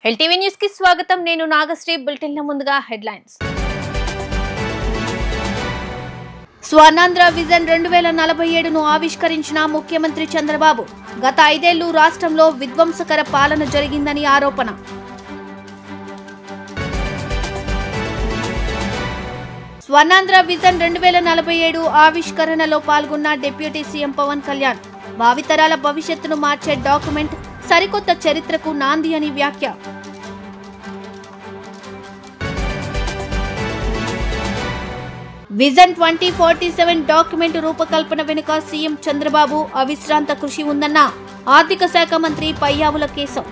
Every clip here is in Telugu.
ఎల్టీవీ న్యూస్ కి స్వాగతం. నేను నాగశ్రీ. బులెటిన్ లో ముందుగా హెడ్లైన్స్. స్వర్ణాంధ్ర విజన్ 2047ను ఆవిష్కరించిన ముఖ్యమంత్రి చంద్రబాబు. గత 5 ఏళ్లు రాష్ట్రంలో విధ్వంసకర పాలన జరిగిందని ఆరోపణ. స్వర్ణాంధ్ర విజన్ 2047 ఆవిష్కరణలో పాల్గొన్న డిప్యూటీ సీఎం పవన్ కళ్యాణ్. భావితరాల భవిష్యత్తును మార్చే డాక్యుమెంట్, సరికొత్త చరిత్రకు నాంది అని వ్యాఖ్య. విజన్ 2047 డాక్యుమెంట్ రూపకల్పన వెనుక సీఎం చంద్రబాబు అవిశ్రాంత కృషి ఉందన్న ఆర్థిక శాఖ మంత్రి పయ్యావుల కేశవ్.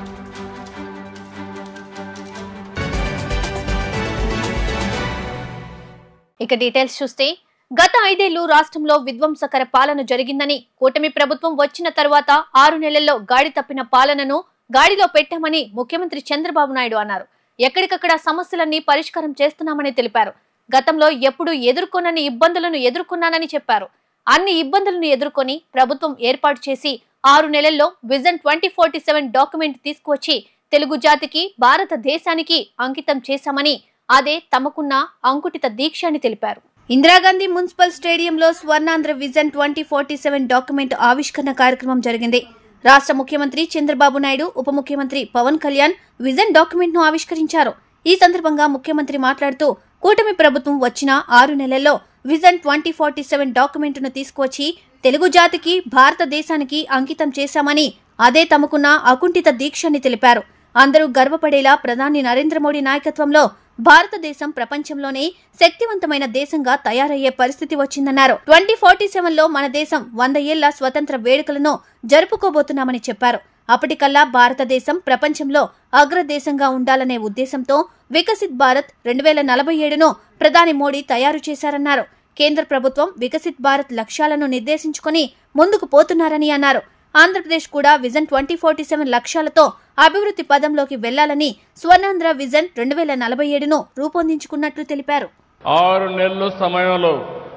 ఇక డీటెయిల్స్ చూస్తే, గత 5 ఏళ్లు రాష్ట్రంలో విధ్వంసకర పాలన జరిగిందని, కూటమి ప్రభుత్వం వచ్చిన తర్వాత 6 నెలల్లో గాడి తప్పిన పాలనను గాడిలో పెట్టామని ముఖ్యమంత్రి చంద్రబాబు నాయుడు అన్నారు. ఎక్కడికక్కడ సమస్యలన్నీ పరిష్కారం చేస్తున్నామని తెలిపారు. గతంలో ఎప్పుడు ఎదుర్కొనని ఇబ్బందులను ఎదుర్కొన్నానని చెప్పారు. అన్ని ఇబ్బందులను ఎదుర్కొని ప్రభుత్వం ఏర్పాటు చేసి 6 నెలల్లో విజన్ 2047 డాక్యుమెంట్ తీసుకువచ్చి తెలుగు జాతికి, భారతదేశానికి అంకితం చేశామని, అదే తమకున్న అంకుటిత దీక్ష అని తెలిపారు. ఇందిరాగాంధీ మున్సిపల్ స్టేడియంలో స్వర్ణాంధ్ర విజన్ 2047 డాక్యుమెంట్ ఆవిష్కరణ కార్యక్రమం జరిగింది. రాష్ట్ర ముఖ్యమంత్రి చంద్రబాబు నాయుడు, ఉప ముఖ్యమంత్రి పవన్ కళ్యాణ్ విజన్ డాక్యుమెంట్ ను ఆవిష్కరించారు. ఈ సందర్భంగా ముఖ్యమంత్రి మాట్లాడుతూ, కూటమి ప్రభుత్వం వచ్చిన 6 నెలల్లో విజన్ 2047 డాక్యుమెంట్ ను తీసుకువచ్చి తెలుగు జాతికి, భారతదేశానికి అంకితం చేశామని, అదే తమకున్న అకుంఠిత దీక్ష అని తెలిపారు. అందరూ గర్వపడేలా ప్రధాని నరేంద్ర మోడీ నాయకత్వంలో భారతదేశం ప్రపంచంలోనే శక్తివంతమైన దేశంగా తయారయ్యే పరిస్థితి వచ్చిందన్నారు. 2047లో మన దేశం 100 ఏళ్ల స్వతంత్ర వేడుకలను జరుపుకోబోతున్నామని చెప్పారు. అప్పటికల్లా భారతదేశం ప్రపంచంలో అగ్రదేశంగా ఉండాలనే ఉద్దేశంతో వికసిత్ భారత్ 2047ను ప్రధాని మోడీ తయారు చేశారన్నారు. కేంద్ర ప్రభుత్వం వికసిత్ భారత్ లక్ష్యాలను నిర్దేశించుకుని ముందుకు పోతున్నారని అన్నారు. ఆంధ్రప్రదేశ్ కూడా విజన్ 2047 లక్ష్యాలతో అభివృద్ధి పదంలోకి వెళ్లాలని స్వర్ణాంధ్ర విజన్ 2047ను రూపొందించుకున్నట్లు తెలిపారు. 6 నెలల సమయంలో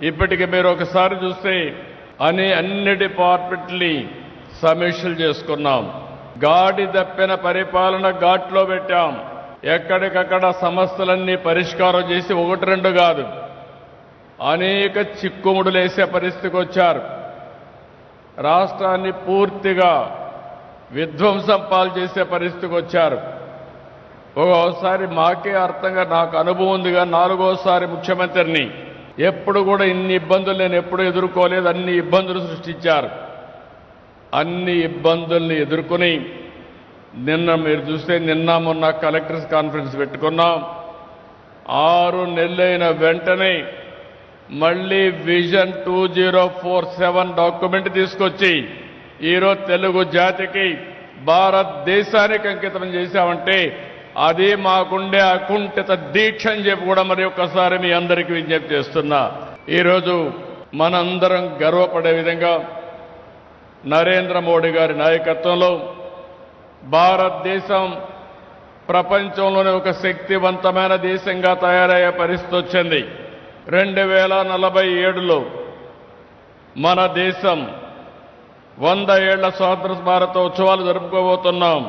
ఇప్పటికి మీరు ఒకసారి చూస్తే అన్ని డిపార్ట్మెంట్ని సమీక్షలు చేసుకున్నాం. గాడి తప్పిన పరిపాలన ఘాట్లో పెట్టాం. ఎక్కడికక్కడ సమస్యలన్నీ పరిష్కారం చేసి 1-2 కాదు, అనేక చిక్కుముడులేసే పరిస్థితికి వచ్చారు. రాష్ట్రాన్ని పూర్తిగా విధ్వంసం పాలు చేసే పరిస్థితికి వచ్చారు. ఒక్కోసారి మాకే అర్థంగా, నాకు అనుభవం ఉందిగా, 4వసారి ముఖ్యమంత్రిని, ఎప్పుడు కూడా ఇన్ని ఇబ్బందులు నేను ఎప్పుడు ఎదుర్కోలేదు. అన్ని ఇబ్బందులు సృష్టించారు. అన్ని ఇబ్బందుల్ని ఎదుర్కొని నిన్న మీరు చూస్తే మొన్న కలెక్టర్స్ కాన్ఫరెన్స్ పెట్టుకున్నాం. 6 నెలలైన వెంటనే మళ్ళీ విజన్ 2047 డాక్యుమెంట్ తీసుకొచ్చి ఈరోజు తెలుగు జాతికి, భారతదేశానికి అంకితం చేశామంటే అది మాకుండే అకుంఠిత దీక్ష అని చెప్పి కూడా మరి ఒక్కసారి మీ అందరికీ విజ్ఞప్తి చేస్తున్నా. ఈరోజు మనందరం గర్వపడే విధంగా నరేంద్ర మోడీ గారి నాయకత్వంలో భారతదేశం ప్రపంచంలోనే ఒక శక్తివంతమైన దేశంగా తయారయ్యే పరిస్థితి వచ్చింది. 2047లో మన దేశం 100 ఏళ్ల స్వాతంత్ర భారతోత్సవాలు జరుపుకోబోతున్నాం.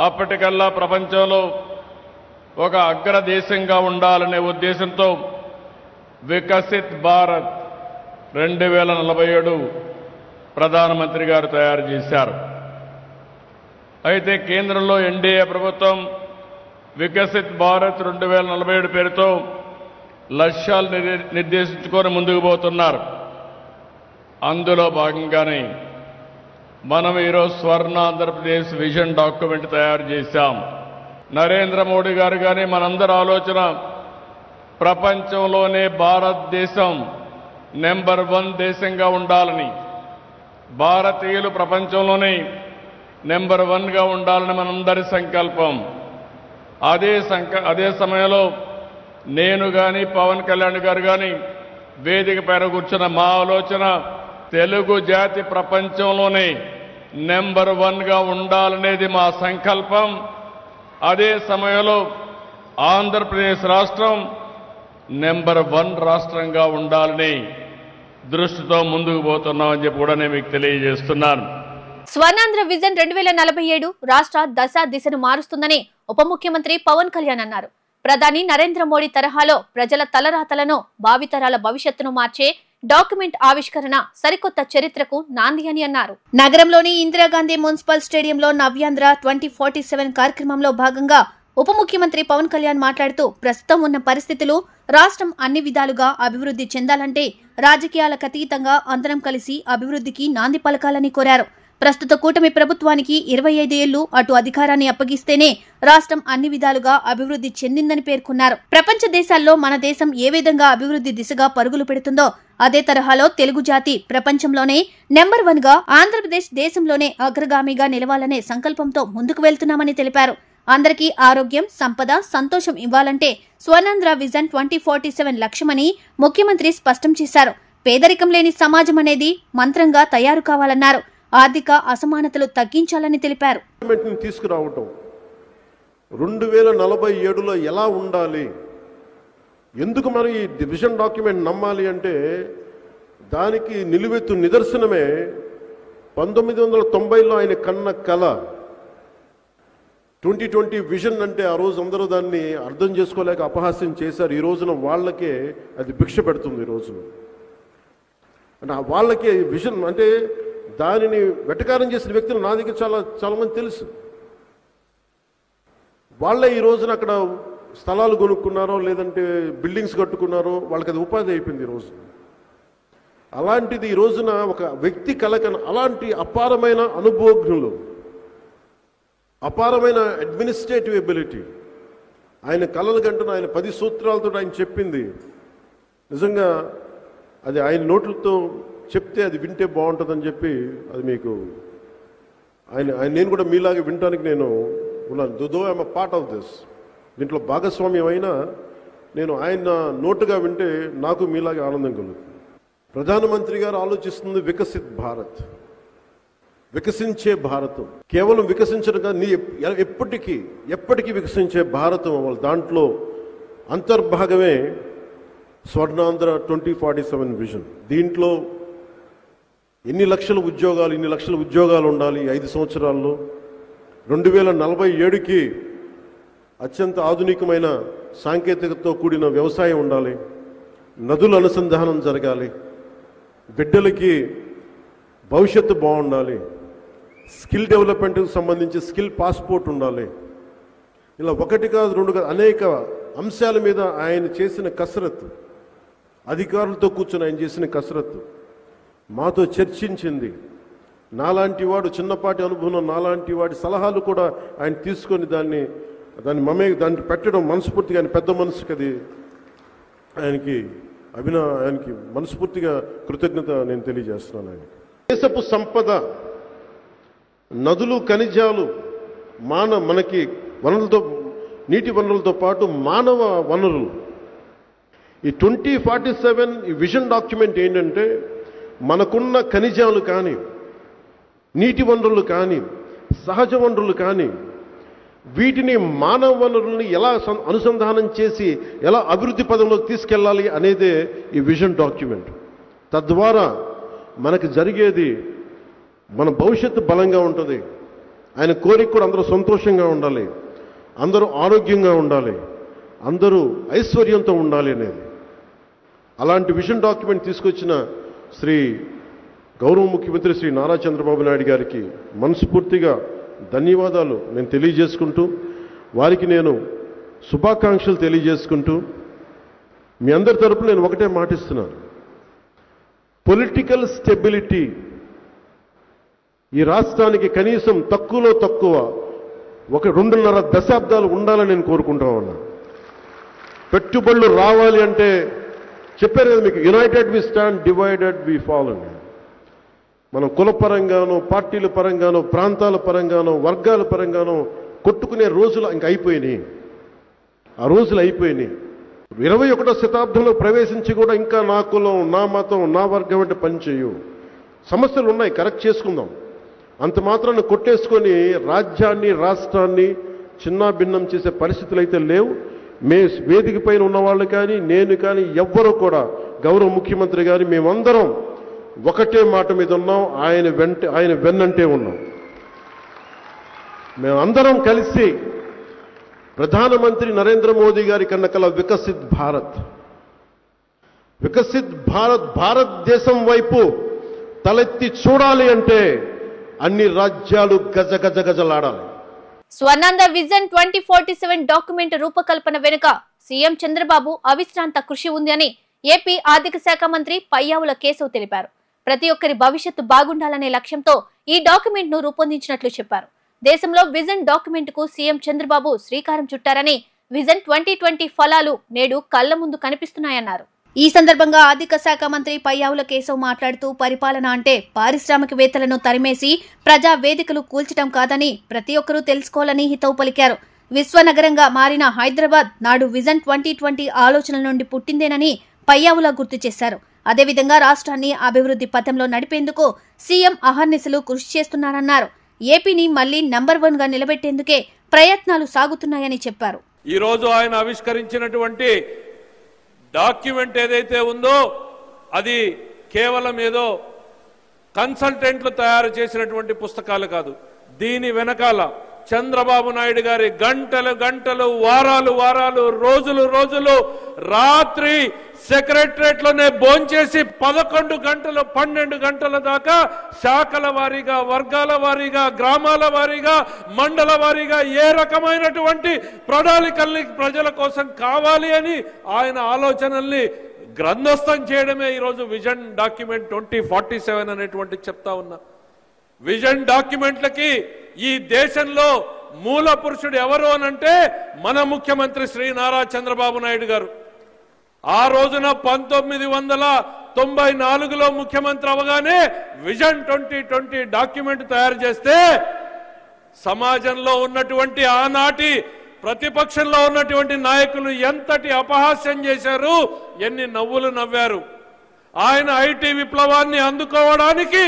అప్పటికల్లా ప్రపంచంలో ఒక అగ్రదేశంగా ఉండాలనే ఉద్దేశంతో వికసిత్ భారత్ 2047 ప్రధానమంత్రి గారు తయారు చేశారు. అయితే కేంద్రంలో ఎన్డీఏ ప్రభుత్వం వికసిత్ భారత్ 2047 పేరుతో లక్ష్యాలు నిర్దేశించుకొని ముందుకు పోతున్నారు. అందులో భాగంగానే మనం ఈరోజు స్వర్ణ ఆంధ్రప్రదేశ్ విజన్ డాక్యుమెంట్ తయారు చేశాం. నరేంద్ర మోడీ గారు కానీ మనందరి ఆలోచన ప్రపంచంలోనే భారతదేశం నెంబర్ 1 దేశంగా ఉండాలని, భారతీయులు ప్రపంచంలోనే నెంబర్ 1గా ఉండాలని మనందరి సంకల్పం. అదే సమయంలో నేను కానీ, పవన్ కళ్యాణ్ గారు కానీ వేదిక పైన కూర్చున్న మా ఆలోచన తెలుగు జాతి ప్రపంచంలోనే నెంబర్ 1గా ఉండాలనేది మా సంకల్పం. అదే సమయంలో ఆంధ్రప్రదేశ్ రాష్ట్రం నెంబర్ 1 రాష్ట్రంగా ఉండాలని దృష్టితో ముందుకు పోతున్నామని చెప్పి కూడా నేను మీకు తెలియజేస్తున్నాను. స్వర్ణాంధ్ర విజన్ 2047 రాష్ట్ర దశ దిశను మారుస్తుందని ఉప ముఖ్యమంత్రి పవన్ కళ్యాణ్ అన్నారు. ప్రధాని నరేంద్ర మోడీ తరహాలో ప్రజల తలరాతలను, భావితరాల భవిష్యత్తును మార్చే డాక్యుమెంట్ ఆవిష్కరణ సరికొత్త చరిత్రకు నాంది అని అన్నారు. నగరంలోని ఇందిరాగాంధీ మున్సిపల్ స్టేడియంలో నవ్యాంధ్ర 2047 కార్యక్రమంలో భాగంగా ఉప ముఖ్యమంత్రి పవన్ కళ్యాణ్ మాట్లాడుతూ ప్రస్తుతం ఉన్న పరిస్థితులు రాష్ట్రం అన్ని విధాలుగా అభివృద్ధి చెందాలంటే రాజకీయాలకు అతీతంగా అందరం కలిసి అభివృద్ధికి నాంది పలకాలని కోరారు. ప్రస్తుత కూటమి ప్రభుత్వానికి 25 ఏళ్లు అటు అధికారాన్ని అప్పగిస్తేనే రాష్ట్రం అన్ని విధాలుగా అభివృద్ధి చెందిందని పేర్కొన్నారు. ప్రపంచ దేశాల్లో మన దేశం ఏ విధంగా అభివృద్ధి దిశగా పరుగులు పెడుతుందో అదే తరహాలో తెలుగు జాతి ప్రపంచంలోనే నెంబర్ 1 గా, ఆంధ్రప్రదేశ్ దేశంలోనే అగ్రగామిగా నిలవాలనే సంకల్పంతో ముందుకు వెళ్తున్నామని తెలిపారు. అందరికీ ఆరోగ్యం, సంపద, సంతోషం ఇవ్వాలంటే స్వర్ణాంధ్ర విజన్ 2047 లక్ష్యమని ముఖ్యమంత్రి స్పష్టం చేశారు. పేదరికం లేని సమాజం అనేది మంత్రంగా తయారు కావాలన్నారు. ఆర్థిక అసమానతలు తగ్గించాలని తెలిపారు. తీసుకురావటం 2047లో ఎలా ఉండాలి, ఎందుకు మనం ఈ విజన్ డాక్యుమెంట్ నమ్మాలి అంటే దానికి నిలువెత్తు నిదర్శనమే 1990లో ఆయన కన్న కళ 2020 విజన్. అంటే ఆ రోజు అందరూ దాన్ని అర్థం చేసుకోలేక అపహాస్యం చేశారు. ఈ రోజున వాళ్ళకే అది భిక్ష పెడుతుంది. ఈ రోజున అంటే వాళ్ళకే విజన్ అంటే దానిని వెటకారం చేసిన వ్యక్తులు నా దగ్గర చాలా మంది తెలుసు. వాళ్ళే ఈ రోజున అక్కడ స్థలాలు కొనుక్కున్నారో లేదంటే బిల్డింగ్స్ కట్టుకున్నారో వాళ్ళకి అది ఉపాధి అయిపోయింది ఈ రోజు. అలాంటిది ఈ రోజున ఒక వ్యక్తి కలకన అలాంటి అపారమైన అనుభవజ్ఞులు, అపారమైన అడ్మినిస్ట్రేటివ్ ఎబిలిటీ, ఆయన కలలు గంటను ఆయన 10 సూత్రాలతో ఆయన చెప్పింది నిజంగా అది ఆయన నోట్లతో చెప్తే అది వింటే బాగుంటుందని చెప్పి అది మీకు నేను కూడా మీలాగే వినడానికి నేను ఉన్నాను. Though I'm a part of this. దీంట్లో భాగస్వామ్యం అయినా నేను ఆయన నోటుగా వింటే నాకు మీలాగే ఆనందం కలుగుతుంది. ప్రధానమంత్రి గారు ఆలోచిస్తుంది వికసిత్ భారత్, వికసించే భారతం. కేవలం వికసించడం కాదు, నీ ఎప్పటికీ వికసించే భారతం అవ్వాలి. దాంట్లో అంతర్భాగమే స్వర్ణాంధ్ర 2047 విజన్. దీంట్లో ఇన్ని లక్షల ఉద్యోగాలు ఉండాలి 5 సంవత్సరాల్లో. 2047కి అత్యంత ఆధునికమైన సాంకేతికతతో కూడిన వ్యవసాయం ఉండాలి, నదుల అనుసంధానం జరగాలి, బిడ్డలకి భవిష్యత్తు బాగుండాలి, స్కిల్ డెవలప్మెంట్కి సంబంధించి స్కిల్ పాస్పోర్ట్ ఉండాలి. ఇలా 1 కాదు 2 కాదు అనేక అంశాల మీద ఆయన చేసిన కసరత్తు, అధికారులతో కూర్చొని ఆయన చేసిన కసరత్తు మాతో చర్చించింది. నాలాంటి వాడు చిన్నపాటి అనుభవం, నాలాంటి వాడి సలహాలు కూడా ఆయన తీసుకొని దాన్ని పెట్టడం మనస్ఫూర్తిగా ఆయన పెద్ద మనసుకి అది ఆయనకి మనస్ఫూర్తిగా కృతజ్ఞత నేను తెలియజేస్తున్నాను. ఆయన దేశపు సంపద, నదులు, ఖనిజాలు, మనకి వనరులతో, నీటి వనరులతో పాటు మానవ వనరులు. ఈ 2047 ఈ విజన్ డాక్యుమెంట్ ఏంటంటే మనకున్న ఖనిజాలు కానీ, నీటి వనరులు కానీ, సహజ వనరులు కానీ, వీటిని మానవ వనరుల్ని ఎలా అనుసంధానం చేసి ఎలా అభివృద్ధి పదంలోకి తీసుకెళ్ళాలి అనేదే ఈ విజన్ డాక్యుమెంట్. తద్వారా మనకు జరిగేది మన భవిష్యత్తు బలంగా ఉంటుంది. ఆయన కోరిక కూడా అందరూ సంతోషంగా ఉండాలి, అందరూ ఆరోగ్యంగా ఉండాలి, అందరూ ఐశ్వర్యంతో ఉండాలి అనేది. అలాంటి విజన్ డాక్యుమెంట్ తీసుకొచ్చిన శ్రీ గౌరవ ముఖ్యమంత్రి శ్రీ నారా చంద్రబాబు నాయుడు గారికి మనస్ఫూర్తిగా ధన్యవాదాలు నేను తెలియజేసుకుంటూ, వారికి నేను శుభాకాంక్షలు తెలియజేసుకుంటూ, మీ అందరి తరపున నేను ఒకటే మాటిస్తున్నాను. పొలిటికల్ స్టెబిలిటీ ఈ రాష్ట్రానికి కనీసం తక్కువలో తక్కువ 2.5 దశాబ్దాలు ఉండాలని నేను కోరుకుంటా ఉన్నా. పెట్టుబడులు రావాలి అంటే చెప్పారు కదా మీకు, united we stand, divided we fall అని. మనం కులపరంగానో, పార్టీల పరంగానో, ప్రాంతాల పరంగానో, వర్గాల పరంగానో కొట్టుకునే రోజులు ఇంక అయిపోయినాయి. ఆ రోజులు అయిపోయినాయి. 21వ శతాబ్దంలో ప్రవేశించి కూడా ఇంకా నా కులం, నా మతం, నా వర్గం అంటే పనిచేయు. సమస్యలు ఉన్నాయి, కరెక్ట్ చేసుకుందాం. అంత మాత్రాన్ని కొట్టేసుకొని రాజ్యాన్ని, రాష్ట్రాన్ని చిన్నాభిన్నం చేసే పరిస్థితులు అయితే లేవు. వేదిక పైన ఉన్నవాళ్ళు కానీ, నేను కానీ, ఎవ్వరూ కూడా, గౌరవ ముఖ్యమంత్రి గారి మేమందరం ఒకటే మాట మీద ఉన్నాం, ఆయన వెన్నంటే ఉన్నాం. మేమందరం కలిసి ప్రధానమంత్రి నరేంద్ర మోదీ గారి కన్నకల వికసిత్ భారత్ భారతదేశం వైపు తలెత్తి చూడాలి అంటే అన్ని రాజ్యాలు గజగజలాడాలి. స్వర్ణాంధ్ర విజన్ 2047 డాక్యుమెంట్ రూపకల్పన వెనుక సీఎం చంద్రబాబు అవిశ్రాంత కృషి ఉంది అని ఏపీ ఆర్థిక శాఖ మంత్రి పయ్యావుల కేశవ్ తెలిపారు. ప్రతి ఒక్కరి భవిష్యత్తు బాగుండాలనే లక్ష్యంతో ఈ డాక్యుమెంట్ ను రూపొందించినట్లు చెప్పారు. దేశంలో విజన్ డాక్యుమెంట్ కు సీఎం చంద్రబాబు శ్రీకారం చుట్టారని విజన్ 2020 ఫలాలు నేడు కళ్ల ముందు కనిపిస్తున్నాయన్నారు. ఈ సందర్భంగా ఆర్థిక శాఖ మంత్రి పయ్యావుల కేశవ్ మాట్లాడుతూ పరిపాలన అంటే పారిశ్రామికవేత్తలను తరిమేసి ప్రజా వేదికలు కూల్చడం కాదని ప్రతి ఒక్కరూ తెలుసుకోవాలని హితవు పలికారు. విశ్వనగరంగా మారిన హైదరాబాద్ నాడు విజన్ 2020 ఆలోచనల నుండి పుట్టిందేనని పయ్యావుల గుర్తు చేశారు. అదేవిధంగా రాష్ట్రాన్ని అభివృద్ధి పథంలో నడిపేందుకు సీఎం అహర్నిశలు కృషి చేస్తున్నారన్నారు. ఏపీని మళ్లీ నంబర్ 1 గా నిలబెట్టేందుకే ప్రయత్నాలు సాగుతున్నాయని చెప్పారు. ఈ రోజు ఆయన ఆవిష్కరించినటువంటి డాక్యుమెంట్ ఏదైతే ఉందో అది కేవలం ఏదో కన్సల్టెంట్లు తయారు చేసినటువంటి పుస్తకాలు కాదు. దీని వెనకాల చంద్రబాబు నాయుడు గారి గంటలు వారాలు రోజులు రాత్రి సెక్రటరేట్ లోనే భోంచేసి 11 గంటలు 12 గంటల దాకా శాఖల వారీగా, వర్గాల వారీగా, గ్రామాల వారీగా, మండల వారీగా ఏ రకమైనటువంటి ప్రణాళికల్ని ప్రజల కోసం కావాలి అని ఆయన ఆలోచనల్ని గ్రంథస్థం చేయడమే ఈరోజు విజన్ డాక్యుమెంట్ 2047 అనేటువంటి చెప్తా ఉన్నా. విజన్ డాక్యుమెంట్లకి ఈ దేశంలో మూల పురుషుడు ఎవరు అనంటే మన ముఖ్యమంత్రి శ్రీ నారా చంద్రబాబు నాయుడు గారు. ఆ రోజున 1994లో ముఖ్యమంత్రి అవగానే విజన్ 2020 డాక్యుమెంట్ తయారు చేస్తే సమాజంలో ఉన్నటువంటి ఆనాటి ప్రతిపక్షంలో ఉన్నటువంటి నాయకులు ఎంతటి అపహాస్యం చేశారు, ఎన్ని నవ్వులు నవ్వారు. ఆయన ఐటీ విప్లవాన్ని అందుకోవడానికి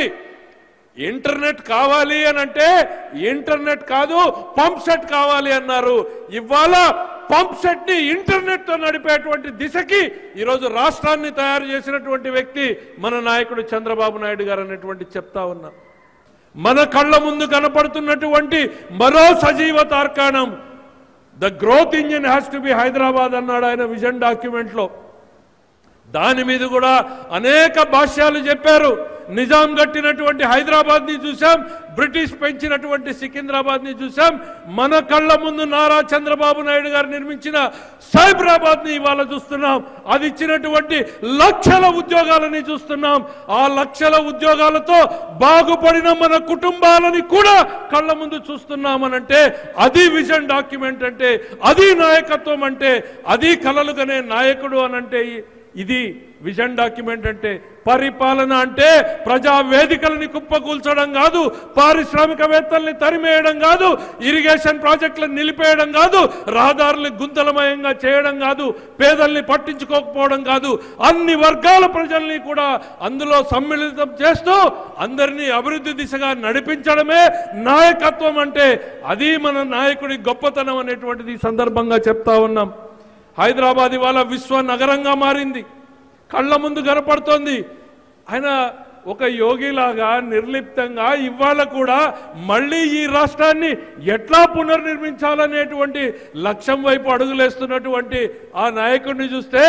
ఇంటర్నెట్ కావాలి అని అంటే ఇంటర్నెట్ కాదు పంప్ సెట్ కావాలి అన్నారు. ఇవాళ పంప్ సెట్ ని ఇంటర్నెట్ తో నడిపేటువంటి దిశకి ఈరోజు రాష్ట్రాన్ని తయారు చేసినటువంటి వ్యక్తి మన నాయకుడు చంద్రబాబు నాయుడు గారు అనేటువంటి చెప్తా ఉన్నా. మన కళ్ళ ముందు కనపడుతున్నటువంటి మరో సజీవ తార్కాణం the growth engine has to be Hyderabad అన్నాడు ఆయన విజన్ డాక్యుమెంట్ లో. దాని మీద కూడా అనేక భాష్యాలు చెప్పారు. నిజాం కట్టినటువంటి హైదరాబాద్ ని చూసాం, బ్రిటిష్ పెంచినటువంటి సికింద్రాబాద్ ని చూసాం, మన కళ్ళ ముందు నారా చంద్రబాబు నాయుడు గారు నిర్మించిన సైబరాబాద్ ని ఇవాళ చూస్తున్నాం. అది ఇచ్చినటువంటి లక్షల ఉద్యోగాలని చూస్తున్నాం. ఆ లక్షల ఉద్యోగాలతో బాగుపడిన మన కుటుంబాలని కూడా కళ్ళ ముందు చూస్తున్నామనంటే అది విజన్ డాక్యుమెంట్ అంటే, అది నాయకత్వం అంటే, అది కలలుగనే నాయకుడు అనంటే ఇది విజన్ డాక్యుమెంట్ అంటే. పరిపాలన అంటే ప్రజా వేదికలని కుప్పకూల్చడం కాదు, పారిశ్రామికవేత్తల్ని తరిమేయడం కాదు, ఇరిగేషన్ ప్రాజెక్టులను నిలిపేయడం కాదు, రహదారుల్ని గుంతలమయంగా చేయడం కాదు, పేదల్ని పట్టించుకోకపోవడం కాదు, అన్ని వర్గాల ప్రజల్ని కూడా అందులో సమ్మిళితం చేస్తూ అందరినీ అభివృద్ధి దిశగా నడిపించడమే నాయకత్వం అంటే. అది మన నాయకుడి గొప్పతనం అనేటువంటిది ఈ సందర్భంగా చెప్తా ఉన్నాం. హైదరాబాద్ ఇవాళ విశ్వ నగరంగా మారింది, కళ్ళ ముందు కనపడుతోంది. ఆయన ఒక యోగిలాగా నిర్లిప్తంగా ఇవాళ కూడా మళ్ళీ ఈ రాష్ట్రాన్ని ఎట్లా పునర్నిర్మించాలనేటువంటి లక్ష్యం వైపు అడుగులేస్తున్నటువంటి ఆ నాయకుడిని చూస్తే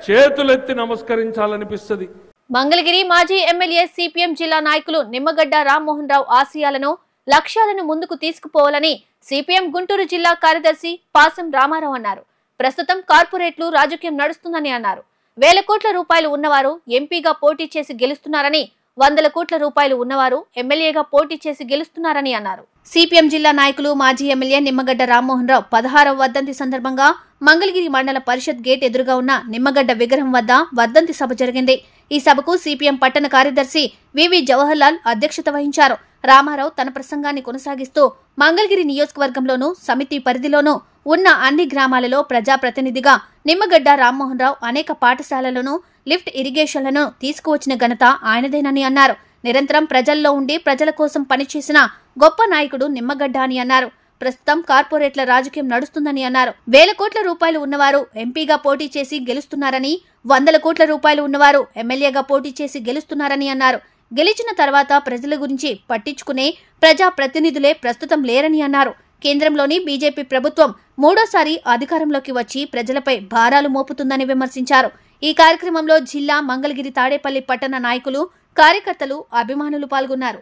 చేతులెత్తి నమస్కరించాలనిపిస్తుంది. మంగళగిరి మాజీ ఎమ్మెల్యే సిపిఎం జిల్లా నాయకులు నిమ్మగడ్డ రామ్మోహన్ రావు ఆశయాలను, లక్ష్యాలను ముందుకు తీసుకుపోవాలని సిపిఎం గుంటూరు జిల్లా కార్యదర్శి పాసం రామారావు అన్నారు. ప్రస్తుతం కార్పొరేట్లు రాజకీయం నడుస్తుందని అన్నారు. 1000 కోట్ల రూపాయలు ఉన్నవారు ఎంపీగా పోటీ చేసి గెలుస్తున్నారని, 100 కోట్ల రూపాయలు ఉన్నవారు ఎమ్మెల్యేగా పోటీ చేసి గెలుస్తున్నారని అన్నారు. సిపిఎం జిల్లా నాయకులు మాజీ ఎమ్మెల్యే నిమ్మగడ్డ రామ్మోహన్ రావు 16వ వర్ధంతి సందర్భంగా మంగళగిరి మండల పరిషత్ గేట్ ఎదురుగా ఉన్న నిమ్మగడ్డ విగ్రహం వద్ద వర్ధంతి సభ జరిగింది. ఈ సభకు సిపిఎం పట్టణ కార్యదర్శి వివి జవహర్లాల్ అధ్యక్షత వహించారు. రామారావు తన ప్రసంగాన్ని కొనసాగిస్తూ మంగళగిరి నియోజకవర్గంలోనూ సమితి పరిధిలోనూ ఉన్న అన్ని గ్రామాలలో ప్రజాప్రతినిధిగా నిమ్మగడ్డ రామ్మోహన్ రావు అనేక పాఠశాలలను, లిఫ్ట్ ఇరిగేషన్లను తీసుకువచ్చిన ఘనత ఆయనదేనని అన్నారు. నిరంతరం ప్రజల్లో ఉండి ప్రజల కోసం పనిచేసిన గొప్ప నాయకుడు నిమ్మగడ్డ అని అన్నారు. ప్రస్తుతం కార్పొరేట్ల రాజకీయం నడుస్తుందని అన్నారు. వేల కోట్ల రూపాయలు ఉన్నవారు ఎంపీగా పోటీ చేసి గెలుస్తున్నారని, 100 కోట్ల రూపాయలు ఉన్నవారు ఎమ్మెల్యేగా పోటీ చేసి గెలుస్తున్నారని అన్నారు. గెలిచిన తర్వాత ప్రజల గురించి పట్టించుకునే ప్రజా ప్రతినిధులే ప్రస్తుతం లేరని అన్నారు. కేంద్రంలోని బీజేపీ ప్రభుత్వం 3వ సారి అధికారంలోకి వచ్చి ప్రజలపై భారాలు మోపుతుందని విమర్శించారు. ఈ కార్యక్రమంలో జిల్లా, మంగళగిరి, తాడేపల్లి పట్టణ నాయకులు, కార్యకర్తలు, అభిమానులు పాల్గొన్నారు.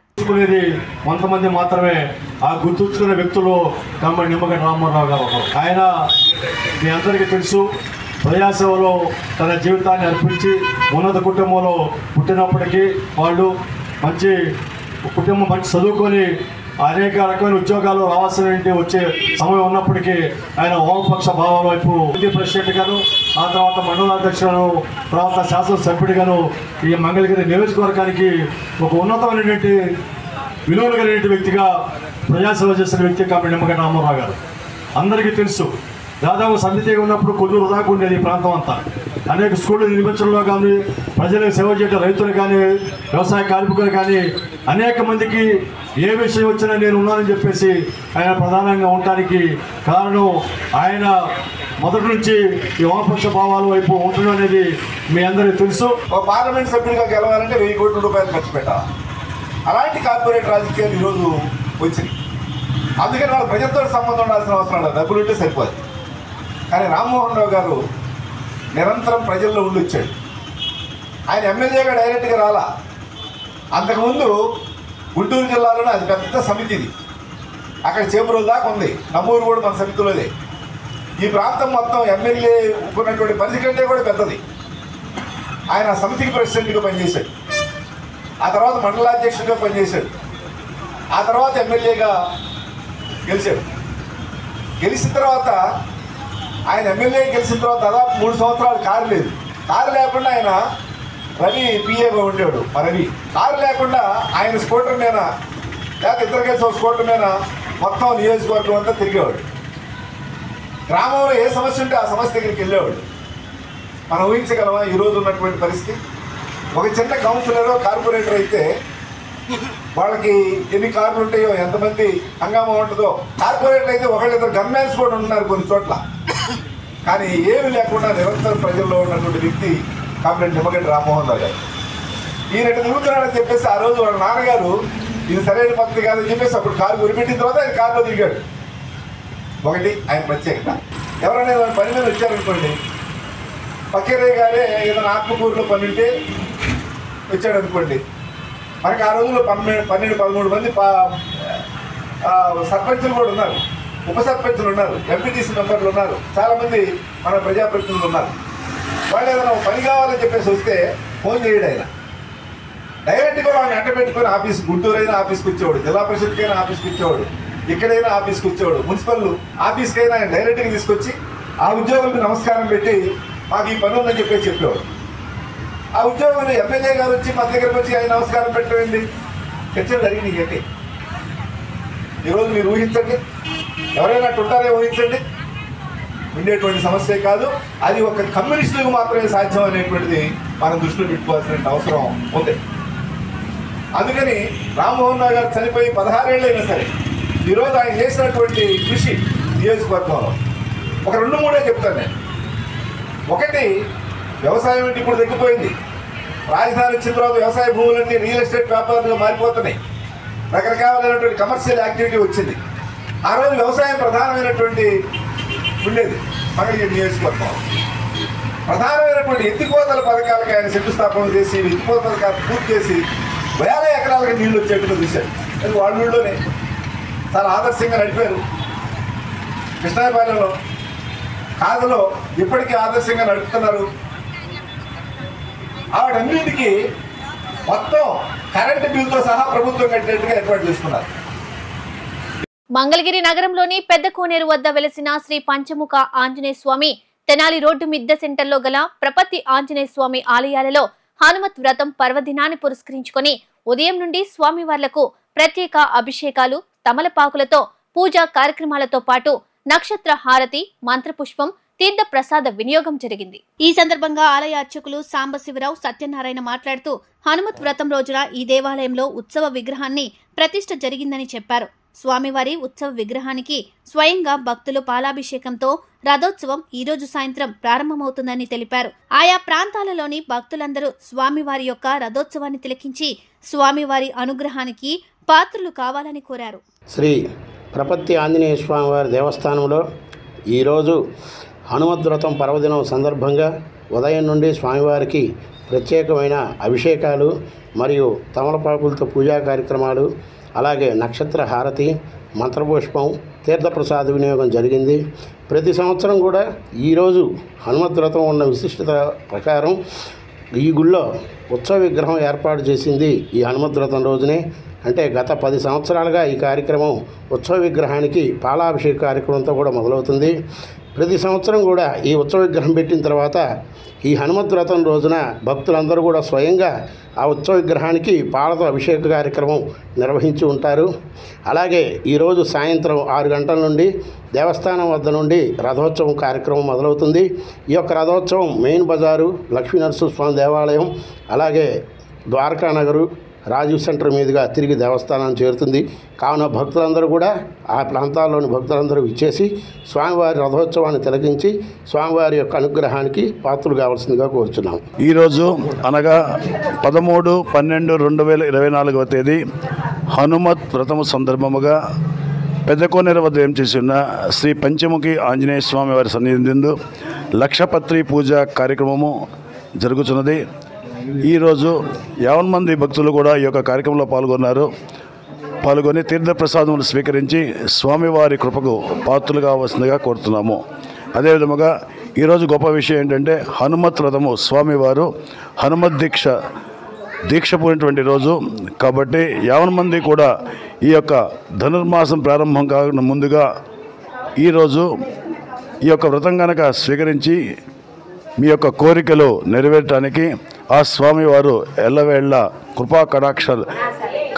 కొంతమంది మాత్రమే ఆ గుర్తుంచుకునే వ్యక్తులు కమ్మడి నిమ్మగడ్డ రామ్మోహన్ రావు గారు. ఆయన మీ అందరికీ తెలుసు, ప్రజాసేవలో తన జీవితాన్ని అర్పించి ఉన్నత కుటుంబంలో పుట్టినప్పటికీ వాళ్ళు మంచి కుటుంబం, మంచి చదువుకొని అనేక రకమైన ఉద్యోగాలు రావాల్సిన వచ్చే సమయం ఉన్నప్పటికీ ఆయన వామపక్ష భావాల వైపు ప్రెసిడెంట్ గాను, ఆ తర్వాత మండలాధ్యక్షులను, తర్వాత శాసనసభ్యుడిగాను ఈ మంగళగిరి నియోజకవర్గానికి ఒక ఉన్నతమైనటువంటి విలువలు కలిగిన వ్యక్తిగా ప్రజాసేవ చేసిన వ్యక్తి కాబట్టి నిమ్మగడ్డ రామ్మోహన్ గారు అందరికీ తెలుసు. దాదాపు సమితిగా ఉన్నప్పుడు కొద్దిగా దాకా ఉండేది ఈ ప్రాంతం అంతా. అనేక స్కూళ్ళు నిర్మించడంలో కానీ, ప్రజలకు సేవ చేయడం, రైతులు కానీ, వ్యవసాయ కార్మికులు కానీ అనేక మందికి ఏ విషయం వచ్చినా నేను ఉన్నానని చెప్పేసి ఆయన ప్రధానంగా ఉండటానికి కారణం ఆయన మొదటి నుంచి ఈ వామపక్ష భావాల వైపు ఉండడం అనేది మీ అందరికీ తెలుసు. పార్లమెంట్ సభ్యుడిగా గెలవాలంటే 1000 కోట్ల రూపాయలు ఖర్చు పెట్టాలి. అలాంటి కార్పొరేట్ రాజకీయాలు ఈరోజు వచ్చినాయి. అందుకని వాళ్ళు ప్రజలతో సంబంధం ఉండాల్సిన అవసరం లేదు, డబ్బులు ఉంటే సరిపోదు. కానీ రామ్మోహన్ రావు గారు నిరంతరం ప్రజల్లో ఉండిచ్చాడు. ఆయన ఎమ్మెల్యేగా డైరెక్ట్గా రాలా. అంతకుముందు గుంటూరు జిల్లాలోనే అది పెద్ద సమితి, ఇది అక్కడ చేపరోజు దాకా ఉంది. నమ్మూరు కూడా మన సమితిలోదే. ఈ ప్రాంతం మొత్తం ఎమ్మెల్యే ఉన్నటువంటి పరిధి కంటే కూడా పెద్దది. ఆయన సమితికి ప్రెసిడెంట్గా పనిచేశాడు, ఆ తర్వాత మండలాధ్యక్షుడిగా పనిచేశాడు, ఆ తర్వాత ఎమ్మెల్యేగా గెలిచాడు. గెలిచిన తర్వాత ఆయన ఎమ్మెల్యే గెలిచిన తర్వాత దాదాపు 3 సంవత్సరాలు కారు లేదు. కారు లేకుండా ఆయన రవి పిఏగా ఉండేవాడు. రవి కారు లేకుండా ఆయన స్కూటర్ మీద, లేకపోతే ఇద్దరు కలిసి ఒక స్కూటర్ మీద మొత్తం నియోజకవర్గం అంతా తిరిగేవాడు. గ్రామంలో ఏ సమస్య ఉంటే ఆ సమస్య దగ్గరికి వెళ్ళేవాడు. మనం ఊహించగలమా ఈరోజు ఉన్నటువంటి పరిస్థితి? ఒక చిన్న కౌన్సిలర్, కార్పొరేటర్ అయితే వాళ్ళకి ఎన్ని కార్లు ఉంటాయో, ఎంతమంది హంగామా ఉంటుందో. కార్పొరేటర్ అయితే ఒకళ్ళిద్దరు గన్మ్యాన్స్ కూడా ఉంటున్నారు కొన్ని చోట్ల. కానీ ఏమి లేకుండా నిరంతరం ప్రజల్లో ఉన్నటువంటి వ్యక్తి కామ్రేడ్ నిమ్మగడ్డ రామ్మోహన్ రావు గారు. ఈయన తిరుగుతున్నాడని చెప్పేసి ఆ రోజు వాళ్ళ నాన్నగారు ఇది సరైన పద్ధతి కాదని చెప్పేసి అప్పుడు కారు గురిపెట్టిన తర్వాత ఆయన కారులో దిగాడు. ఒకటి ఆయన ప్రత్యేకత. ఎవరైనా పని మీద వచ్చారనుకోండి, పక్కీరయ్య గారే ఏదైనా ఆత్మకూరులో పని ఉంటే వచ్చాడు అనుకోండి, మనకి ఆ రోజుల్లో 12-13 మంది సర్పంచులు కూడా ఉన్నారు, ఉప సర్పంచులు ఉన్నారు, ఎంపీటీసీ మెంబర్లు ఉన్నారు, చాలామంది మన ప్రజాప్రతినిధులు ఉన్నారు. వాళ్ళు ఏదైనా పని కావాలని చెప్పేసి వస్తే ఫోన్ చేయడు ఆయన. డైరెక్ట్గా వాళ్ళని అంట పెట్టుకొని ఆఫీస్, గుంటూరు అయినా ఆఫీస్కి వచ్చేవాడు, జిల్లా పరిషత్కైనా ఆఫీస్కి వచ్చేవాడు, ఇక్కడైనా ఆఫీస్కి వచ్చేవాడు, మున్సిపల్ ఆఫీస్కైనా ఆయన డైరెక్ట్గా తీసుకొచ్చి ఆ ఉద్యోగులకు నమస్కారం పెట్టి మాకు ఈ పని ఉందని చెప్పేసి చెప్పేవాడు. ఆ ఉద్యోగులు ఎమ్మెల్యే గారు వచ్చి మా దగ్గరకు వచ్చి ఆయన నమస్కారం పెట్టండి, చర్చలు జరిగినాయి. ఏంటి ఈరోజు మీరు ఊహించండి, ఎవరైనా ఉంటారే ఊహించండి. ఉండేటువంటి సమస్య కాదు, అది ఒక కమ్యూనిస్టులకు మాత్రమే సాధ్యం అనేటువంటిది మనం దృష్టిలో పెట్టుకోవాల్సిన అవసరం ఉంది. అందుకని రామ్మోహన్ రావు గారు చనిపోయి 16 ఏళ్ళు అయినా సరే ఈరోజు ఆయన చేసినటువంటి కృషి నియోజకవర్గంలో ఒక 2-3 చెప్తాను నేను. ఒకటి, వ్యవసాయం అంటే ఇప్పుడు తగ్గిపోయింది. రాజధాని వచ్చిన తర్వాత వ్యవసాయ భూములన్నీ రియల్ ఎస్టేట్ వ్యాపారాలుగా మారిపోతున్నాయి. రకరకాలైనటువంటి కమర్షియల్ యాక్టివిటీ వచ్చింది. ఆ రోజు వ్యవసాయం ప్రధానమైనటువంటి ఉండేది మంగళగిరి నియోజకవర్గం. ప్రధానమైనటువంటి ఎత్తిపోతల పథకాలకు ఆయన శంకుస్థాపన చేసి, ఎత్తిపోతల పథకాలు పూర్తి చేసి వేల ఎకరాలకు నీళ్లు వచ్చేట్టుగా చూశారు. అది వాళ్ళ ఊళ్ళోనే చాలా ఆదర్శంగా నడిపారు. కృష్ణాయపాలెంలో, కాదులో ఇప్పటికీ ఆదర్శంగా నడుపుతున్నారు. వాటన్నింటికి మొత్తం కరెంటు బిల్లుతో సహా ప్రభుత్వం కట్టేట్టుగా ఏర్పాటు చేసుకున్నారు. మంగళగిరి నగరంలోని పెద్ద కోనేరు వద్ద వెలసిన శ్రీ పంచముఖ ఆంజనేయ స్వామి, తెనాలి రోడ్డు మిద్దె సెంటర్లో గల ప్రపత్తి ఆంజనేయ స్వామి ఆలయాలలో హనుమత్ వ్రతం పర్వదినాన్ని పురస్కరించుకొని ఉదయం నుండి స్వామివార్లకు ప్రత్యేక అభిషేకాలు, తమలపాకులతో పూజా కార్యక్రమాలతో పాటు నక్షత్ర హారతి, మంత్రపుష్పం, తీర్థ ప్రసాద వినియోగం జరిగింది. ఈ సందర్భంగా ఆలయ అర్చకులు సాంబశివరావు, సత్యనారాయణ మాట్లాడుతూ హనుమత్ వ్రతం రోజున ఈ దేవాలయంలో ఉత్సవ విగ్రహాన్ని ప్రతిష్ఠ జరిగిందని చెప్పారు. స్వామివారి ఉత్సవ విగ్రహానికి స్వయంగా భక్తులు పాలాభిషేకంతో రథోత్సవం ఈ రోజు సాయంత్రం ప్రారంభమవుతుందని తెలిపారు. ఆయా ప్రాంతాలలోని భక్తులందరూ స్వామివారి యొక్క రథోత్సవాన్ని తిలకించి స్వామివారి అనుగ్రహానికి పాత్రులు కావాలని కోరారు. శ్రీ ప్రపత్తి ఆంజనేయ స్వామివారి దేవస్థానంలో ఈరోజు హనుమద్వ్రతం పర్వదినం సందర్భంగా ఉదయం నుండి స్వామివారికి ప్రత్యేకమైన అభిషేకాలు మరియు తమలపాకులతో పూజా కార్యక్రమాలు, అలాగే నక్షత్ర హారతి, మంత్రపుష్పం, తీర్థప్రసాద వినియోగం జరిగింది. ప్రతి సంవత్సరం కూడా ఈరోజు హనుమద్వ్రతం ఉన్న విశిష్టత ప్రకారం ఈ గుళ్ళో ఉత్సవ విగ్రహం ఏర్పాటు చేసింది ఈ హనుమద్వ్రతం రోజునే. అంటే గత 10 సంవత్సరాలుగా ఈ కార్యక్రమం ఉత్సవ విగ్రహానికి పాలాభిషేక కార్యక్రమంతో కూడా మొదలవుతుంది. ప్రతి సంవత్సరం కూడా ఈ ఉత్సవ విగ్రహం పెట్టిన తర్వాత ఈ హనుమద్వ్రతం రోజున భక్తులందరూ కూడా స్వయంగా ఆ ఉత్సవ విగ్రహానికి పాలతో అభిషేక కార్యక్రమం నిర్వహించి ఉంటారు. అలాగే ఈరోజు సాయంత్రం 6 గంటల నుండి దేవస్థానం వద్ద నుండి రథోత్సవం కార్యక్రమం మొదలవుతుంది. ఈ యొక్క రథోత్సవం మెయిన్ బజారు, లక్ష్మీనరసింహస్వామి దేవాలయం, అలాగే ద్వారకానగరు, రాజీవ్ సెంటర్ మీదుగా తిరిగి దేవస్థానం చేరుతుంది. కావున భక్తులందరూ కూడా ఆ ప్రాంతాల్లోని భక్తులందరూ ఇచ్చేసి స్వామివారి రథోత్సవాన్ని తిలకించి స్వామివారి యొక్క అనుగ్రహానికి పాత్రలు కావాల్సిందిగా కోరుచున్నాం. ఈరోజు అనగా 13/12/2024 తేదీ హనుమత్ వ్రతము సందర్భముగా పెద్దకోనేరు వద్ద ఏం చేసి ఉన్న శ్రీ పంచముఖి ఆంజనేయ స్వామి వారి సన్నిధిందు లక్షపత్రి పూజ కార్యక్రమము జరుగుతున్నది. ఈరోజు 50 మంది భక్తులు కూడా ఈ యొక్క కార్యక్రమంలో పాల్గొని తీర్థప్రసాదములు స్వీకరించి స్వామివారి కృపకు పాత్రలు కావాల్సిందిగా కోరుతున్నాము. అదేవిధముగా ఈరోజు గొప్ప విషయం ఏంటంటే హనుమత్ వ్రతము స్వామివారు హనుమత్ దీక్ష పోయినటువంటి రోజు కాబట్టి 50 మంది కూడా ఈ యొక్క ధనుర్మాసం ప్రారంభం కాకుండా ముందుగా ఈరోజు ఈ యొక్క వ్రతం కనుక స్వీకరించి మీ యొక్క కోరికలు నెరవేరటానికి ఆ స్వామివారు ఎల్లవేళ్ళ కృపా కటాక్షాలు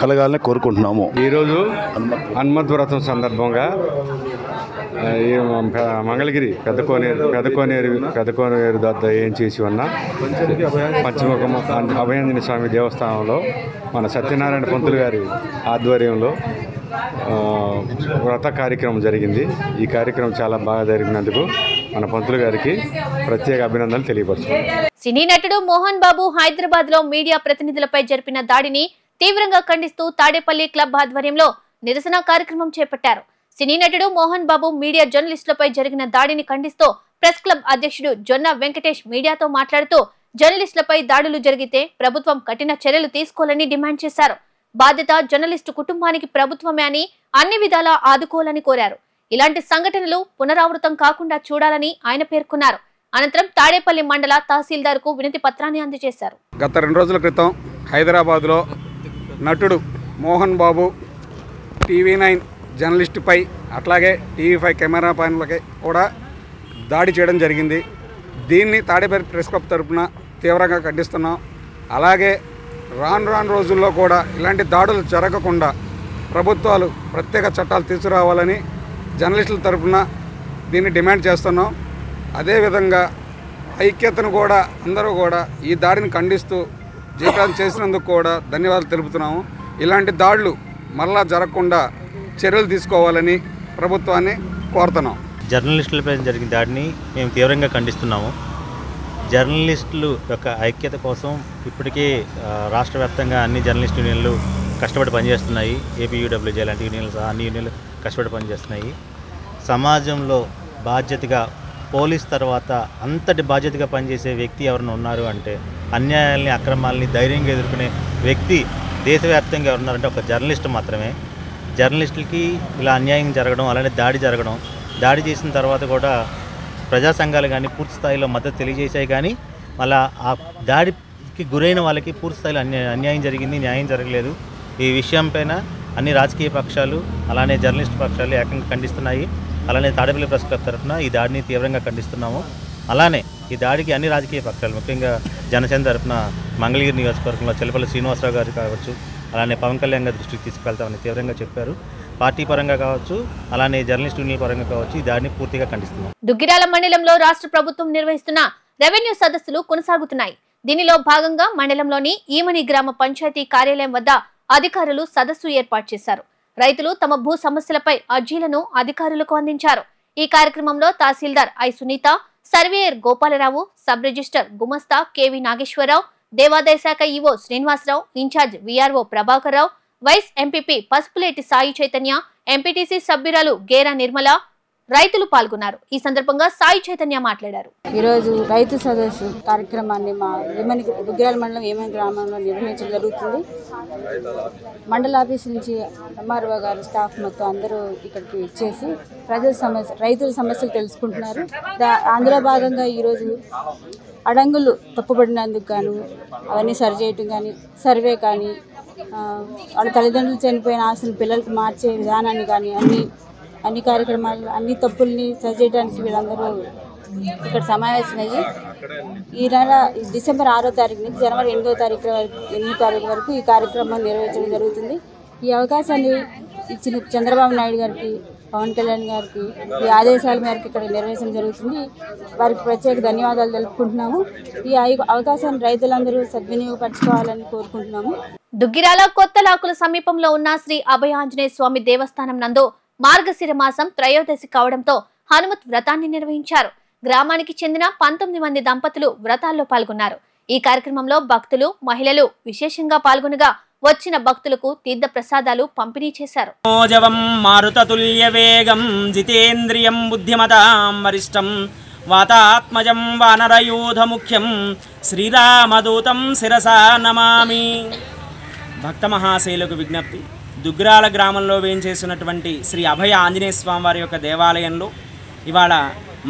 కలగాలని కోరుకుంటున్నాము. ఈరోజు హనుమద్వ్రతం సందర్భంగా మంగళగిరి పెద్దకోనేరు వద్ద ఏం చేసి ఉన్న పంచముఖం అభయాంజనేయ స్వామి దేవస్థానంలో మన సత్యనారాయణ పంతులు గారి ఆధ్వర్యంలో వ్రత కార్యక్రమం జరిగింది. ఈ కార్యక్రమం చాలా బాగా జరిగినందుకు మన పంతులు గారికి ప్రత్యేక అభినందనలు తెలియపరుచున్నాం. సినీ నటుడు మోహన్ బాబు హైదరాబాద్ లో మీడియా ప్రతినిధులపై జరిపిన దాడిని తీవ్రంగా ఖండిస్తూ తాడేపల్లి క్లబ్ ఆధ్వర్యంలో నిరసన కార్యక్రమం చేపట్టారు. సినీ నటుడు మోహన్ బాబు మీడియా జర్నలిస్టులపై జరిగిన దాడిని ఖండిస్తూ ప్రెస్ క్లబ్ అధ్యక్షుడు జొన్న వెంకటేష్ మీడియాతో మాట్లాడుతూ జర్నలిస్టులపై దాడులు జరిగితే ప్రభుత్వం కఠిన చర్యలు తీసుకోవాలని డిమాండ్ చేశారు. బాధ్యత జర్నలిస్టు కుటుంబానికి ప్రభుత్వమే అని అన్ని విధాలా ఆదుకోవాలని కోరారు. ఇలాంటి సంఘటనలు పునరావృతం కాకుండా చూడాలని ఆయన పేర్కొన్నారు. అనంతరం తాడేపల్లి మండల తహసీల్దార్కు వినతి పత్రాన్ని అందజేశారు. గత 2 రోజుల క్రితం హైదరాబాద్లో నటుడు మోహన్ బాబు TV9 జర్నలిస్టుపై అట్లాగే TV5 కెమెరా పైనలకి కూడా దాడి చేయడం జరిగింది. దీన్ని తాడేపల్లి ప్రెస్ క్లబ్ తరఫున తీవ్రంగా ఖండిస్తున్నాం. అలాగే రాను రోజుల్లో కూడా ఇలాంటి దాడులు జరగకుండా ప్రభుత్వాలు ప్రత్యేక చట్టాలు తీసుకురావాలని జర్నలిస్టుల తరఫున దీన్ని డిమాండ్ చేస్తున్నాం. అదేవిధంగా ఐక్యతను కూడా అందరూ కూడా ఈ దాడిని ఖండిస్తూ జీవితం చేసినందుకు కూడా ధన్యవాదాలు తెలుపుతున్నాము. ఇలాంటి దాడులు మరలా జరగకుండా చర్యలు తీసుకోవాలని ప్రభుత్వాన్ని కోరుతున్నాం. జర్నలిస్టులపై జరిగిన దాడిని మేము తీవ్రంగా ఖండిస్తున్నాము. జర్నలిస్టులు యొక్క ఐక్యత కోసం ఇప్పటికే రాష్ట్ర వ్యాప్తంగా అన్ని జర్నలిస్ట్ యూనియన్లు కష్టపడి పనిచేస్తున్నాయి. APUWJ లాంటి యూనియన్లు సహా అన్ని యూనియన్లు కష్టపడి పనిచేస్తున్నాయి. సమాజంలో బాధ్యతగా పోలీస్ తర్వాత అంతటి బాధ్యతగా పనిచేసే వ్యక్తి ఎవరైనా ఉన్నారు అంటే అన్యాయాల్ని అక్రమాలని ధైర్యంగా ఎదుర్కొనే వ్యక్తి దేశవ్యాప్తంగా ఉన్నారంటే ఒక జర్నలిస్ట్ మాత్రమే. జర్నలిస్టులకి ఇలా అన్యాయం జరగడం, అలానే దాడి చేసిన తర్వాత కూడా ప్రజా సంఘాలు కానీ పూర్తి స్థాయిలో మద్దతు తెలియజేశాయి. కానీ మళ్ళీ ఆ దాడికి గురైన వాళ్ళకి పూర్తి స్థాయిలో అన్యాయం జరిగింది, న్యాయం జరగలేదు. ఈ విషయంపైన అన్ని రాజకీయ పక్షాలు అలానే జర్నలిస్ట్ పక్షాలు ఏకంగా ఖండిస్తున్నాయి. అలానే తాడేపల్లి ప్రెస్ క్లబ్ తరఫున ఈ దాడిని తీవ్రంగా ఖండిస్తున్నాము. అలానే ఈ దాడికి అన్ని రాజకీయ పక్షాలు ముఖ్యంగా జనసేన తరఫున మంగళగిరి నియోజకవర్గంలో చెల్లపల్లి శ్రీనివాసరావు గారు కావచ్చు, అలానే పవన్ కళ్యాణ్ గారి దృష్టికి తీసుకెళ్తామని తీవ్రంగా చెప్పారు. పార్టీ పరంగా కావచ్చు, అలానే జర్నలిస్ట్ యూనియన్ పరంగా కావచ్చు, ఈ దాడిని పూర్తిగా ఖండిస్తున్నాం. దుగ్గిరాల మండలంలో రాష్ట్ర ప్రభుత్వం నిర్వహిస్తున్న రెవెన్యూ సదస్సులు కొనసాగుతున్నాయి. దీనిలో భాగంగా మండలంలోని ఈమని గ్రామ పంచాయతీ కార్యాలయం వద్ద అధికారులు సదస్సు ఏర్పాటు చేశారు. రైతులు తమ భూ సమస్యలపై అర్జీలను అధికారులకు అందించారు. ఈ కార్యక్రమంలో తహసీల్దార్ I Sunitha, surveyor Gopalarao, sub register గుమస్తా కెవి నాగేశ్వరరావు, దేవాదాయ శాఖ EO Srinivasarao, incharge VRO Prabhakar Rao, vice MPP Pasupuleti Sai Chaitanya, MPTC సభ్యురాలు గేరా నిర్మల రైతులు పాల్గొన్నారు. ఈ సందర్భంగా సాయి చైతన్య మాట్లాడారు. ఈరోజు రైతు సదస్సు కార్యక్రమాన్ని మా దుగ్గిరాల మండలం ఏమని గ్రామంలో నిర్వహించడం జరుగుతుంది. మండల ఆఫీస్ నుంచి ఎంఆర్ఓ గారు స్టాఫ్ మొత్తం అందరూ ఇక్కడికి ఇచ్చేసి రైతుల సమస్యలు తెలుసుకుంటున్నారు. అందులో భాగంగా ఈరోజు అడంగులు తప్పుపడినందుకు గాను అవన్నీ సరిచేయటం కానీ, సర్వే కానీ, వాళ్ళ తల్లిదండ్రులు చనిపోయిన ఆస్తులు పిల్లలకు మార్చే విధానాన్ని కానీ అన్ని కార్యక్రమాలు అన్ని తప్పుల్ని సరిచేయడానికి వీళ్ళందరూ ఇక్కడ సమావేశమయ్యి ఈ నెల డిసెంబర్ 6వ తారీఖు నుంచి జనవరి 8వ తారీఖు వరకు ఈ కార్యక్రమం నిర్వహించడం జరుగుతుంది. ఈ అవకాశాన్ని ఇచ్చిన చంద్రబాబు నాయుడు గారికి, పవన్ కళ్యాణ్ గారికి ఈ ఆదేశాల మేరకు ఇక్కడ నిర్వహించడం జరుగుతుంది. వారికి ప్రత్యేక ధన్యవాదాలు తెలుపుకుంటున్నాము. ఈ అవకాశాన్ని రైతులందరూ సద్వినియోగపరచుకోవాలని కోరుకుంటున్నాము. దుగ్గిరాల కొత్తలాకుల సమీపంలో ఉన్న శ్రీ అభయ ఆంజనేయ స్వామి దేవస్థానం నందు మార్గశిర మాసం త్రయోదశి కావడంతో హనుమత్ వ్రతాన్ని నిర్వహించారు. గ్రామానికి చెందిన 19 మంది దంపతులు వ్రతాల్లో పాల్గొన్నారు. ఈ కార్యక్రమంలో భక్తులు, మహిళలు విశేషంగా పాల్గొనగా వచ్చిన భక్తులకు తీర్థ ప్రసాదాలు పంపిణీ చేశారు. మారుతతుల్య వేగం జితేంద్రియం బుద్ధిమతాం వరిష్టం వాతాత్మజం వానరయూధ ముఖ్యం శ్రీరామదూతం శిరసా నమామి. భక్త మహాశైలకు విజ్ఞప్తి. దుగ్గిరాల గ్రామంలో వేయించేసినటువంటి శ్రీ అభయ ఆంజనేయ స్వామి వారి యొక్క దేవాలయంలో ఇవాళ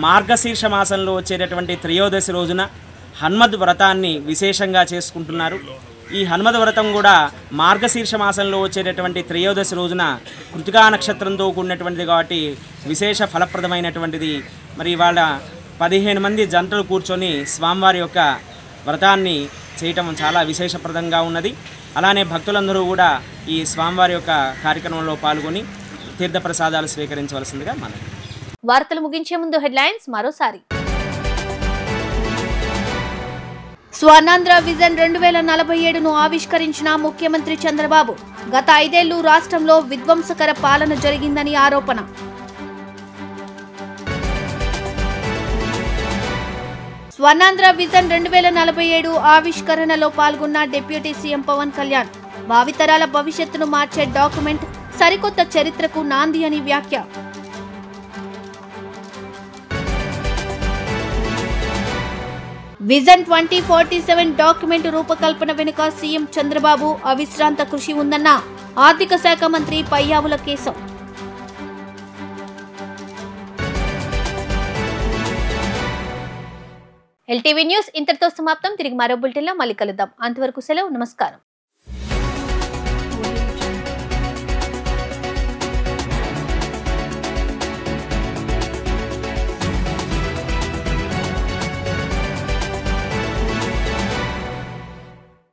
మార్గశీర్ష మాసంలో వచ్చేటటువంటి త్రయోదశి రోజున హనుమద్ వ్రతాన్ని విశేషంగా చేసుకుంటున్నారు. ఈ హనుమద్ వ్రతం కూడా మార్గశీర్ష మాసంలో వచ్చేటటువంటి త్రయోదశి రోజున కృతికా నక్షత్రంతో కూడినటువంటిది కాబట్టి విశేష ఫలప్రదమైనటువంటిది. మరి ఇవాళ 15 మంది జంటలు కూర్చొని స్వామివారి యొక్క వ్రతాన్ని చేయటం చాలా విశేషప్రదంగా ఉన్నది. అలానే భక్తులందరూ కూడా ఈ స్వామివారి యొక్క కార్యక్రమంలో పాల్గొని తీర్థప్రసాదాలు స్వీకరించవలసిందిగా మనవి. వార్తలు ముగించే ముందు హెడ్లైన్స్ మరోసారి. స్వర్ణాంధ్ర విజన్ 2047ను ఆవిష్కరించిన ముఖ్యమంత్రి చంద్రబాబు. గత 5 ఏళ్లు రాష్ట్రంలో విధ్వంసకర పాలన జరిగిందని ఆరోపణ. స్వర్ణాంధ్ర విజన్ 2047 ఆవిష్కరణలో పాల్గొన్న డిప్యూటీ సీఎం పవన్ కళ్యాణ్. భావితరాల భవిష్యత్తును మార్చే డాక్యుమెంట్, సరికొత్త చరిత్రకు నాంది అని వ్యాఖ్య. విజన్ 2047 డాక్యుమెంట్ రూపకల్పన వెనుక సీఎం చంద్రబాబు అవిశ్రాంత కృషి ఉందన్న ఆర్థిక శాఖ మంత్రి పయ్యావుల కేశవ్. ఎల్టీవీ న్యూస్ ఇంతటితో సమాప్తం. తిరిగి మరో బులెటిన్లో మళ్ళీ కలుద్దాం. అంతవరకు సెలవు. నమస్కారం.